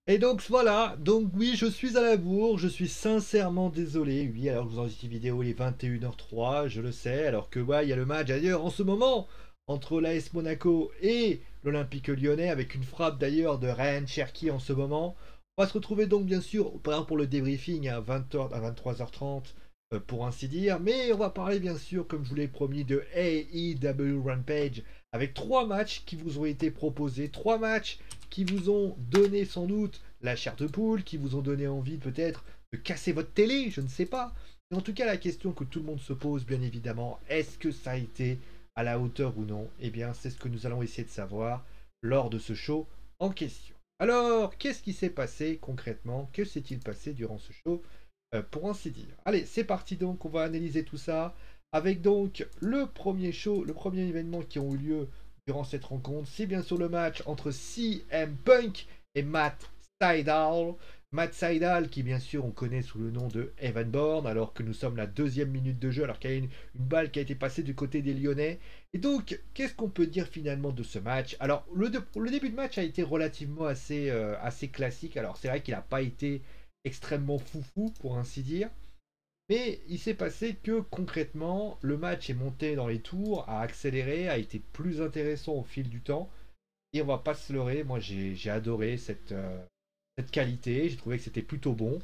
Et donc voilà, donc oui, je suis à la bourre, je suis sincèrement désolé. Oui, alors que vous enregistrez cette vidéo, il est 21h03, je le sais, alors que ouais, il y a le match d'ailleurs en ce moment entre l'AS Monaco et l'Olympique Lyonnais, avec une frappe d'ailleurs de Ryan Cherki en ce moment. On va se retrouver donc bien sûr, par exemple pour le débriefing à 20h, à 23h30, pour ainsi dire, mais on va parler bien sûr, comme je vous l'ai promis, de AEW Rampage, avec trois matchs qui vous ont été proposés, trois matchs qui vous ont donné sans doute la chair de poule, qui vous ont donné envie peut-être de casser votre télé, je ne sais pas. Mais en tout cas, la question que tout le monde se pose, bien évidemment, est-ce que ça a été à la hauteur ou non? Eh bien, c'est ce que nous allons essayer de savoir lors de ce show en question. Alors, qu'est-ce qui s'est passé concrètement? Que s'est-il passé durant ce show, pour ainsi dire? Allez, c'est parti donc, on va analyser tout ça avec donc le premier show, le premier événement qui ont eu lieu durant cette rencontre. C'est bien sûr le match entre CM Punk et Matt Sydal. Matt Sydal, qui bien sûr on connaît sous le nom de Evan Bourne, alors que nous sommes la deuxième minute de jeu, alors qu'il y a une balle qui a été passée du côté des Lyonnais. Et donc, qu'est-ce qu'on peut dire finalement de ce match? Alors, le début de match a été relativement assez classique. Alors, c'est vrai qu'il n'a pas été extrêmement foufou, pour ainsi dire. Mais il s'est passé que concrètement, le match est monté dans les tours, a accéléré, a été plus intéressant au fil du temps. Et on va pas se leurrer, moi j'ai adoré cette qualité, j'ai trouvé que c'était plutôt bon.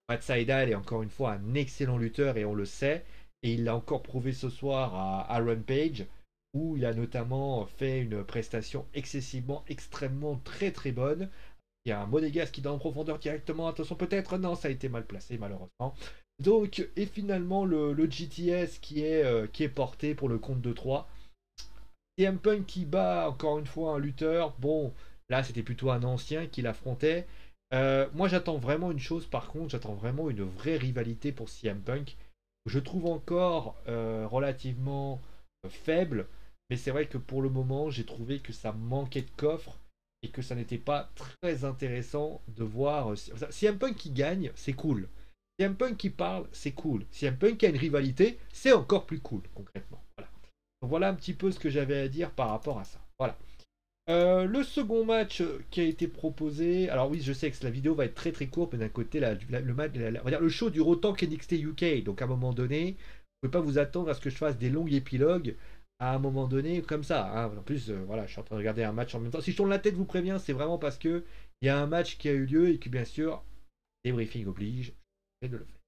Matt Sydal est encore une fois un excellent lutteur et on le sait. Et il l'a encore prouvé ce soir à Rampage, où il a notamment fait une prestation excessivement, extrêmement très très bonne. Il y a un Monégasque qui donne en profondeur directement. Attention, peut-être. Non, ça a été mal placé, malheureusement. Donc, et finalement, le GTS qui est porté pour le compte de 3. CM Punk qui bat encore une fois un lutteur. Bon, là, c'était plutôt un ancien qui l'affrontait. Moi, j'attends vraiment une chose, par contre. J'attends vraiment une vraie rivalité pour CM Punk. Je trouve encore relativement faible. Mais c'est vrai que pour le moment, j'ai trouvé que ça manquait de coffre et que ça n'était pas très intéressant de voir. CM Punk qui gagne, c'est cool. CM Punk qui parle, c'est cool. CM Punk qui a une rivalité, c'est encore plus cool, concrètement. Voilà. Donc voilà un petit peu ce que j'avais à dire par rapport à ça. Voilà. Le second match qui a été proposé, alors oui, je sais que la vidéo va être très très courte, mais d'un côté, le match, on va dire, le show dure autant qu'NXT UK. Donc à un moment donné, vous ne pouvez pas vous attendre à ce que je fasse des longs épilogues à un moment donné comme ça. Hein. En plus, voilà, je suis en train de regarder un match en même temps. Si je tourne la tête, je vous préviens, c'est vraiment parce que il y a un match qui a eu lieu et que bien sûr, débriefing oblige, je vais de le faire.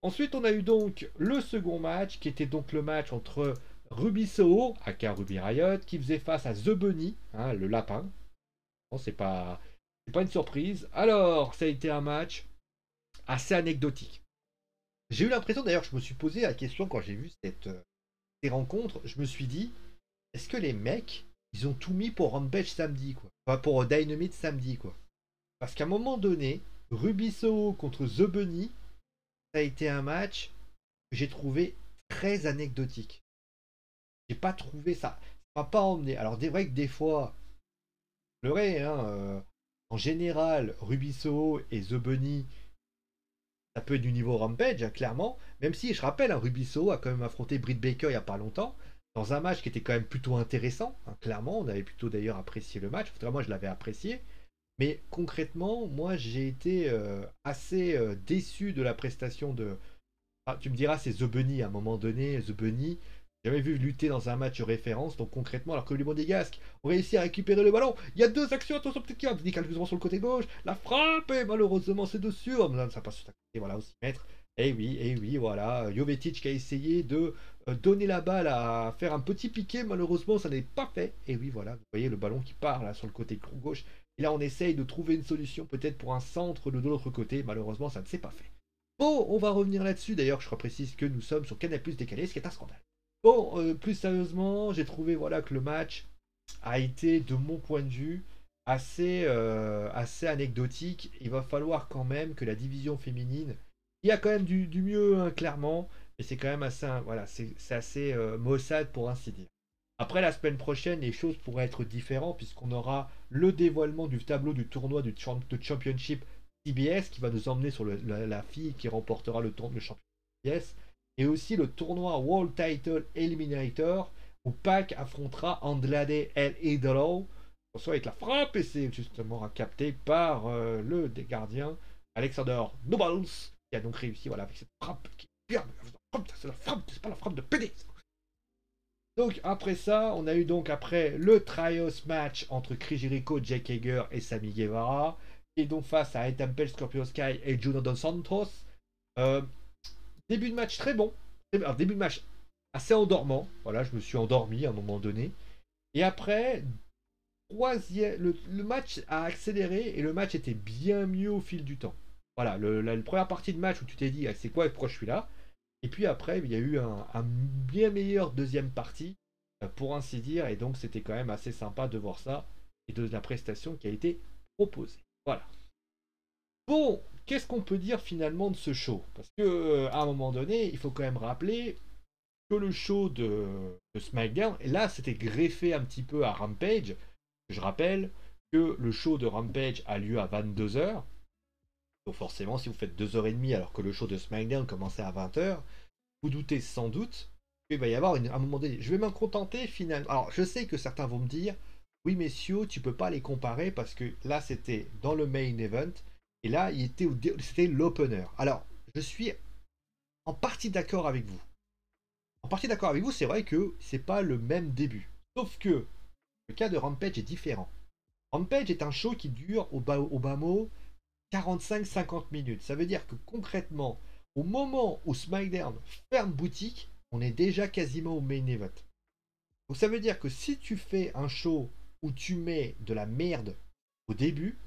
Ensuite, on a eu donc le second match, qui était donc le match entre Ruby Soho, aka Ruby Riot, qui faisait face à The Bunny, hein, le lapin. Bon, c'est pas une surprise. Alors, ça a été un match assez anecdotique. J'ai eu l'impression, d'ailleurs, je me suis posé la question quand j'ai vu ces rencontres, je me suis dit, est-ce que les mecs, ils ont tout mis pour Rampage samedi, quoi? Enfin, pour Dynamite samedi, quoi. Parce qu'à un moment donné, Ruby Soho contre The Bunny, ça a été un match que j'ai trouvé très anecdotique. J'ai pas trouvé ça. Ça m'a pas emmené. Alors, c'est vrai que des fois, je pleurais, hein, en général, Rubisso et The Bunny, ça peut être du niveau Rampage, hein, clairement. Même si, je rappelle, hein, Rubisso a quand même affronté Britt Baker il y a pas longtemps, dans un match qui était quand même plutôt intéressant. Hein, clairement, on avait plutôt d'ailleurs apprécié le match. En tout cas, moi, je l'avais apprécié. Mais concrètement, moi, j'ai été assez déçu de la prestation de. Ah, tu me diras, c'est The Bunny à un moment donné. The Bunny, j'avais vu lutter dans un match référence, donc concrètement, alors que les Monégasques ont réussi à récupérer le ballon, il y a deux actions, attention, peut-être qu'il y a un sur le côté gauche, la frappe, et malheureusement, c'est dessus. Oh, non, ça passe sur ta côté, voilà, aussi mètre. Et oui, voilà. Jovetic qui a essayé de donner la balle à faire un petit piqué, malheureusement, ça n'est pas fait. Et oui, voilà, vous voyez le ballon qui part là sur le côté gauche. Et là, on essaye de trouver une solution, peut-être pour un centre de l'autre côté. Malheureusement, ça ne s'est pas fait. Bon, on va revenir là-dessus. D'ailleurs, je précise que nous sommes sur Canal Plus décalé, ce qui est un scandale. Bon, plus sérieusement, j'ai trouvé voilà, que le match a été, de mon point de vue, assez anecdotique. Il va falloir quand même que la division féminine, il y a quand même du mieux, hein, clairement, mais c'est quand même assez, voilà, c'est assez maussade pour ainsi dire. Après, la semaine prochaine, les choses pourraient être différentes puisqu'on aura le dévoilement du tableau du tournoi de Championship CBS qui va nous emmener sur la fille qui remportera le championnat CBS et aussi le tournoi World Title Eliminator où Pac affrontera Andrade El Idolo. Attention avec la frappe, et c'est justement capté par le des gardiens, Alexander Nobles, qui a donc réussi, voilà, avec cette frappe qui est bien. C'est la frappe, c'est pas la frappe de PD. Donc après ça, on a eu donc après le trios match entre Chris Jericho, Jake Hager et Sammy Guevara, qui est donc face à Ed Temple, Scorpio Sky et Juno Dos Santos. Euh, Début de match très bon. Alors, début de match assez endormant. Voilà, je me suis endormi à un moment donné. Et après, le match a accéléré et le match était bien mieux au fil du temps. Voilà, la première partie de match où tu t'es dit, ah, c'est quoi, pourquoi je suis là. Et puis après, il y a eu un bien meilleur deuxième partie, pour ainsi dire. Et donc, c'était quand même assez sympa de voir ça et de la prestation qui a été proposée. Voilà. Bon, qu'est-ce qu'on peut dire finalement de ce show? Parce que à un moment donné, il faut quand même rappeler que le show de SmackDown, et là c'était greffé un petit peu à Rampage. Je rappelle que le show de Rampage a lieu à 22h. Donc forcément, si vous faites 2h30 alors que le show de SmackDown commençait à 20h, vous doutez sans doute qu'il va y avoir un moment donné. Je vais m'en contenter finalement. Alors je sais que certains vont me dire, oui messieurs, tu peux pas les comparer parce que là c'était dans le main event et là c'était l'opener. Alors je suis en partie d'accord avec vous. En partie d'accord avec vous, c'est vrai que c'est pas le même début. Sauf que le cas de Rampage est différent. Rampage est un show qui dure au bas mot 45-50 minutes. Ça veut dire que concrètement, au moment où SmackDown ferme boutique, on est déjà quasiment au main event. Donc ça veut dire que si tu fais un show où tu mets de la merde au début,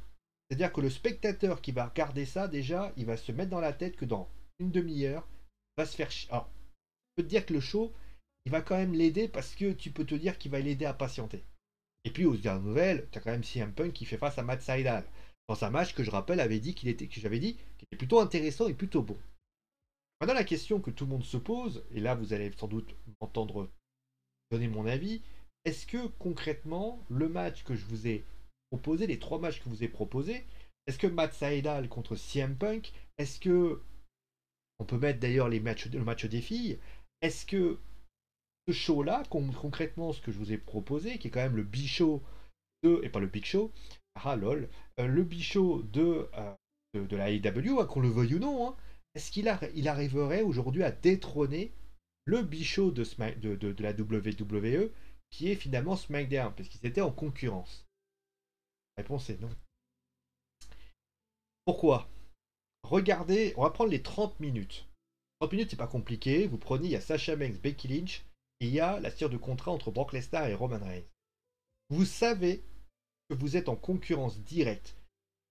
c'est-à-dire que le spectateur qui va regarder ça, déjà, il va se mettre dans la tête que dans une demi-heure, il va se faire chier. Alors, je peux te dire que le show, il va quand même l'aider parce que tu peux te dire qu'il va l'aider à patienter. Et puis aux dernières nouvelles, tu as quand même CM Punk qui fait face à Matt Sydal dans un match que je rappelle avait dit que j'avais dit qu'il était plutôt intéressant et plutôt bon. Maintenant la question que tout le monde se pose, et là vous allez sans doute m'entendre donner mon avis, est-ce que concrètement le match que je vous ai proposé, les trois matchs que je vous ai proposés, est-ce que Matt Sydal contre CM Punk, est-ce que on peut mettre d'ailleurs le match des filles, est-ce que ce show-là, concrètement, ce que je vous ai proposé, qui est quand même le Big et pas le Big Show, ah lol, le Big Show de la AEW, hein, qu'on le veuille ou non, hein, est-ce il arriverait aujourd'hui à détrôner le Big Show de la WWE, qui est finalement SmackDown, parce qu'ils étaient en concurrence? La réponse est non. Pourquoi? Regardez, on va prendre les 30 minutes. 30 minutes, c'est pas compliqué. Vous prenez, il y a Sasha Banks, Becky Lynch, et il y a la signature de contrat entre Brock Lesnar et Roman Reigns. Vous savez que vous êtes en concurrence directe.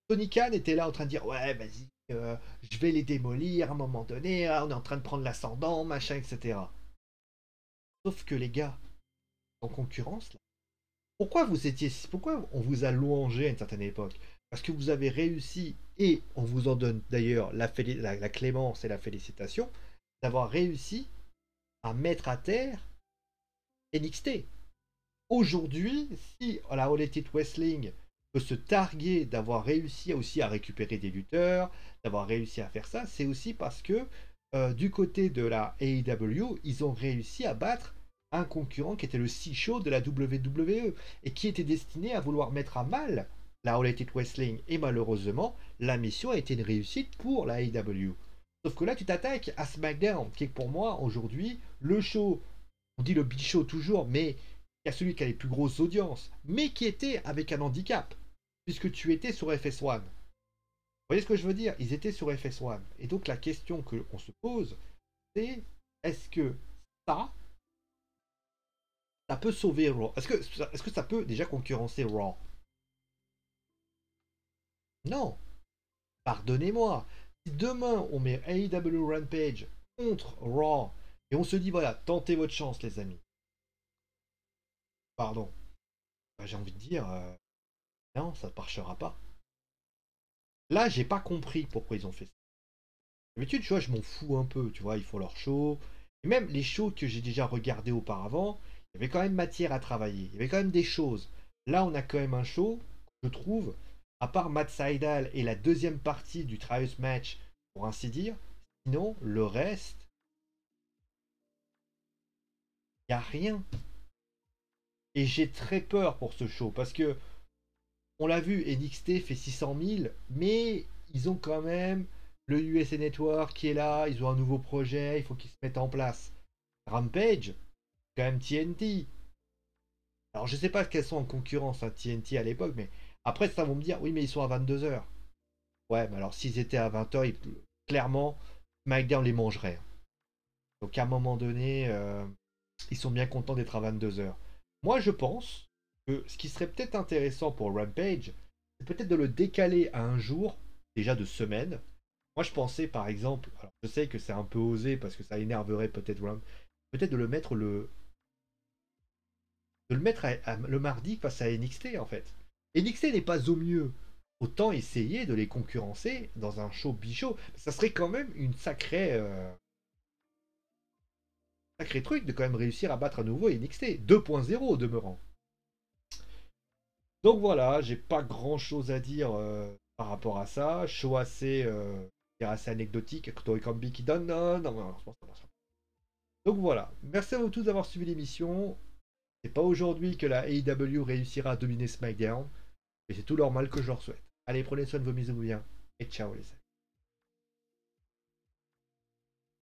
Tony Khan était là en train de dire, ouais, vas-y, je vais les démolir à un moment donné, on est en train de prendre l'ascendant, machin, etc. Sauf que les gars, en concurrence, là, pourquoi on vous a louangé à une certaine époque? Parce que vous avez réussi, et on vous en donne d'ailleurs la clémence et la félicitation, d'avoir réussi à mettre à terre NXT. Aujourd'hui, si la All Elite Wrestling peut se targuer d'avoir réussi aussi à récupérer des lutteurs, d'avoir réussi à faire ça, c'est aussi parce que du côté de la AEW, ils ont réussi à battre un concurrent qui était le C-Show de la WWE et qui était destiné à vouloir mettre à mal la All Elite Wrestling. Et malheureusement, la mission a été une réussite pour la AEW. Sauf que là, tu t'attaques à SmackDown, qui est pour moi aujourd'hui le show. On dit le Big Show toujours, mais il y a celui qui a les plus grosses audiences, mais qui était avec un handicap, puisque tu étais sur FS1. Vous voyez ce que je veux dire? Ils étaient sur FS1. Et donc la question qu'on se pose, c'est est-ce que ça, ça peut sauver Raw? Est-ce que ça peut déjà concurrencer Raw? Non. Pardonnez-moi. Si demain on met AEW Rampage contre Raw, et on se dit voilà, tentez votre chance les amis. Pardon. Bah, j'ai envie de dire, non, ça ne marchera pas. Là, j'ai pas compris pourquoi ils ont fait ça. D'habitude, tu vois, je m'en fous un peu, tu vois, ils font leur show. Et même les shows que j'ai déjà regardés auparavant, il y avait quand même matière à travailler. Il y avait quand même des choses. Là, on a quand même un show, je trouve, à part Matt Sydal et la deuxième partie du Trials Match, pour ainsi dire. Sinon, le reste, il n'y a rien. Et j'ai très peur pour ce show, parce que On l'a vu, NXT fait 600 000, mais ils ont quand même le USA Network qui est là, ils ont un nouveau projet, il faut qu'ils se mettent en place. Rampage, quand même TNT. Alors je sais pas quelles sont en concurrence à TNT à l'époque, mais après ça vont me dire, oui mais ils sont à 22h. Ouais, mais alors s'ils étaient à 20h, clairement, SmackDown les mangerait. Donc à un moment donné, ils sont bien contents d'être à 22h. Moi je pense que ce qui serait peut-être intéressant pour Rampage, c'est peut-être de le décaler à un jour, déjà de semaine. Moi je pensais par exemple, alors je sais que c'est un peu osé parce que ça énerverait peut-être peut-être de le mettre le mardi face à NXT en fait. NXT n'est pas au mieux. Autant essayer de les concurrencer dans un show bichot. Ça serait quand même une sacré truc de quand même réussir à battre à nouveau NXT 2.0 au demeurant. Donc voilà, j'ai pas grand chose à dire par rapport à ça. Show assez anecdotique. Toy Combi qui donne. Non, non, non, donc voilà. Merci à vous tous d'avoir suivi l'émission. C'est pas aujourd'hui que la AEW réussira à dominer SmackDown. Et c'est tout leur mal que je leur souhaite. Allez, prenez soin de vos mises bien. Et ciao les amis.